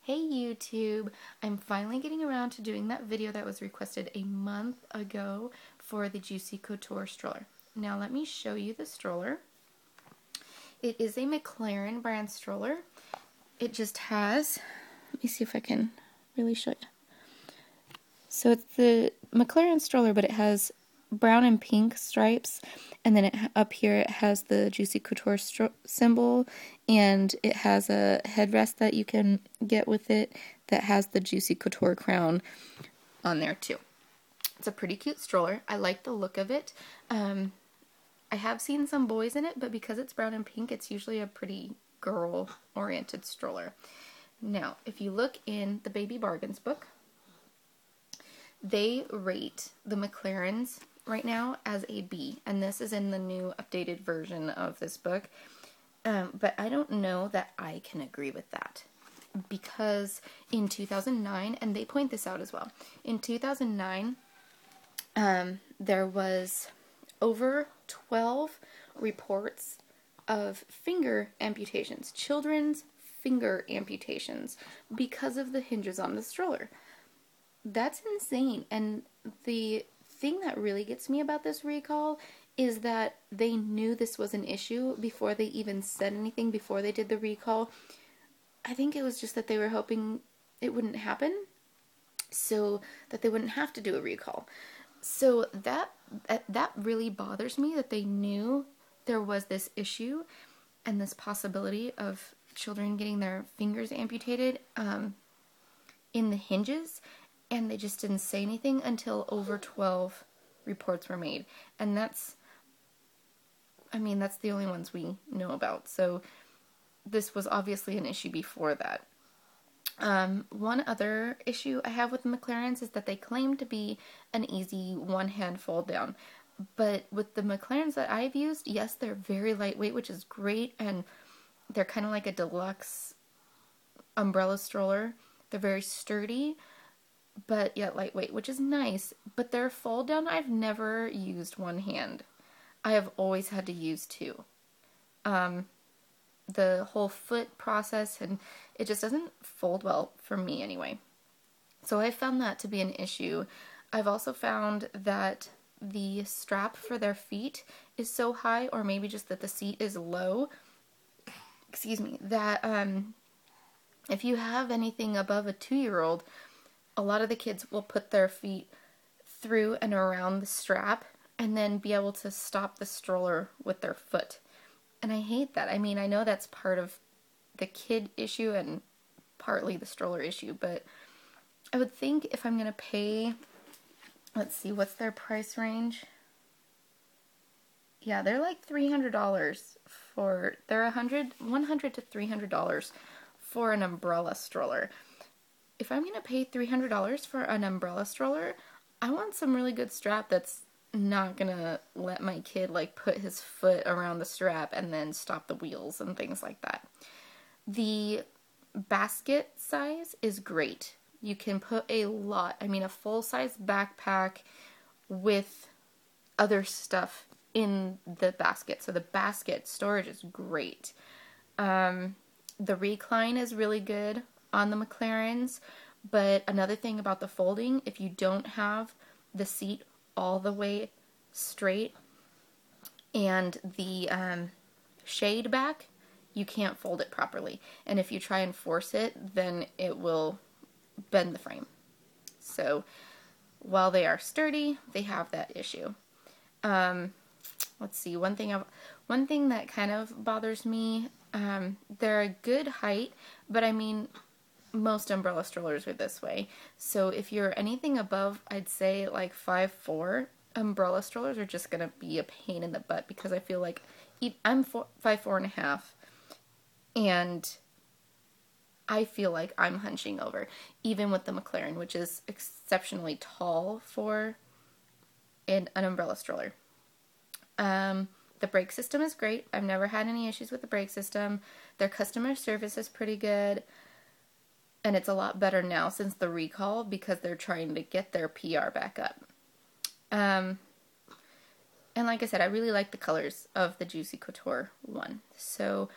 Hey YouTube, I'm finally getting around to doing that video that was requested a month ago for the Juicy Couture stroller. Now let me show you the stroller. It is a Maclaren brand stroller. It just has, let me see if I can really show you. So it's the Maclaren stroller, but it has brown and pink stripes, and then up here it has the Juicy Couture symbol, and it has a headrest that you can get with it that has the Juicy Couture crown on there too. It's a pretty cute stroller. I like the look of it. I have seen some boys in it, but because it's brown and pink, it's usually a pretty girl-oriented stroller. Now, if you look in the Baby Bargains book, they rate the Maclarens right now as a B, and this is in the new updated version of this book. But I don't know that I can agree with that, because in 2009, and they point this out as well, in 2009, there was over 12 reports of finger amputations, children's finger amputations, because of the hinges on the stroller. That's insane. And the thing that really gets me about this recall is that they knew this was an issue before they even said anything, before they did the recall. I think it was just that they were hoping it wouldn't happen, so that they wouldn't have to do a recall. So that really bothers me, that they knew there was this issue and this possibility of children getting their fingers amputated in the hinges, and they just didn't say anything until over 12 reports were made. And that's the only ones we know about. So this was obviously an issue before that. One other issue I have with the Maclarens is that they claim to be an easy one-hand fold down. But with the Maclarens that I've used, yes, they're very lightweight, which is great, and they're kind of like a deluxe umbrella stroller. They're very sturdy, but yet lightweight, which is nice. But their fold down, I've never used one hand. I have always had to use two. The whole foot process, and it just doesn't fold well for me anyway. So I found that to be an issue. I've also found that the strap for their feet is so high, or maybe just that the seat is low, that if you have anything above a 2-year-old, a lot of the kids will put their feet through and around the strap and then be able to stop the stroller with their foot. And I hate that. I mean, I know that's part of the kid issue and partly the stroller issue, but I would think if I'm going to pay, let's see, what's their price range? Yeah, they're like $300 for, they're $100 to $300 for an umbrella stroller. If I'm going to pay $300 for an umbrella stroller, I want some really good strap that's not going to let my kid like put his foot around the strap and then stop the wheels and things like that. The basket size is great. You can put a full-size backpack with other stuff in the basket. So the basket storage is great. The recline is really good on the Maclarens, but another thing about the folding, if you don't have the seat all the way straight and the shade back, you can't fold it properly. And if you try and force it, then it will bend the frame. So while they are sturdy, they have that issue. Let's see, one thing that kind of bothers me, they're a good height, but I mean, most umbrella strollers are this way. So if you're anything above, I'd say like 5'4", umbrella strollers are just gonna be a pain in the butt, because I feel like I'm 5'4.5", and I feel like I'm hunching over, even with the Maclaren, which is exceptionally tall for an umbrella stroller. The brake system is great. I've never had any issues with the brake system. Their customer service is pretty good. And it's a lot better now since the recall, because they're trying to get their PR back up. And like I said, I really like the colors of the Juicy Couture one. So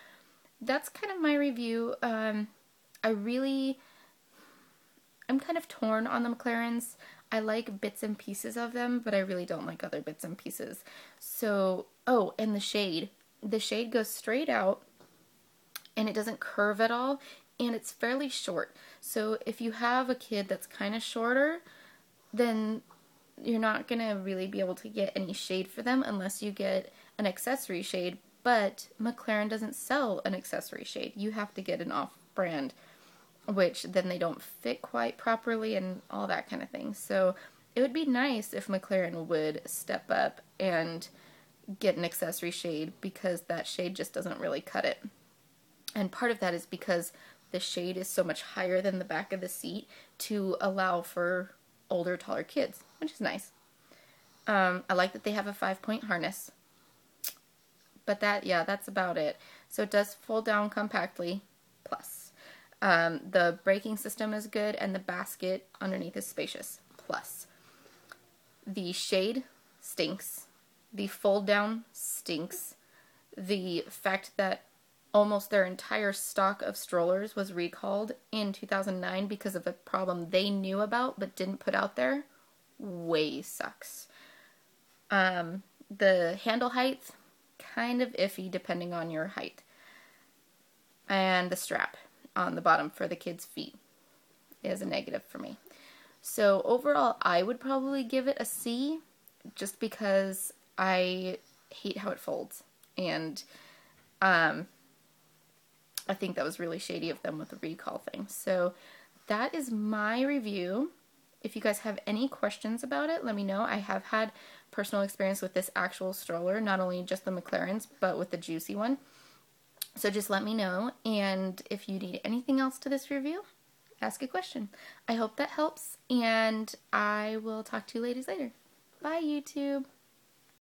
that's kind of my review. I really I'm kind of torn on the Maclarens. I like bits and pieces of them, but I really don't like other bits and pieces. So, oh, and the shade. The shade goes straight out, and it doesn't curve at all, and it's fairly short. So if you have a kid that's kind of shorter, then you're not going to really be able to get any shade for them unless you get an accessory shade, but Maclaren doesn't sell an accessory shade. You have to get an off-brand, which then they don't fit quite properly and all that kind of thing. So it would be nice if Maclaren would step up and get an accessory shade, because that shade just doesn't really cut it. And part of that is because the shade is so much higher than the back of the seat to allow for older, taller kids, which is nice. I like that they have a 5-point harness. But that's about it. So it does fold down compactly, plus. The braking system is good, and the basket underneath is spacious, plus. The shade stinks. The fold down stinks. The fact that almost their entire stock of strollers was recalled in 2009 because of a problem they knew about but didn't put out there way sucks. The handle height, kind of iffy depending on your height. And the strap on the bottom for the kids' feet is a negative for me. So overall, I would probably give it a C, just because I hate how it folds. And I think that was really shady of them with the recall thing. So that is my review. If you guys have any questions about it, let me know. I have had personal experience with this actual stroller, not only just the Maclarens, but with the Juicy one. So just let me know, and if you need anything else to this review, ask a question. I hope that helps, and I will talk to you ladies later. Bye, YouTube!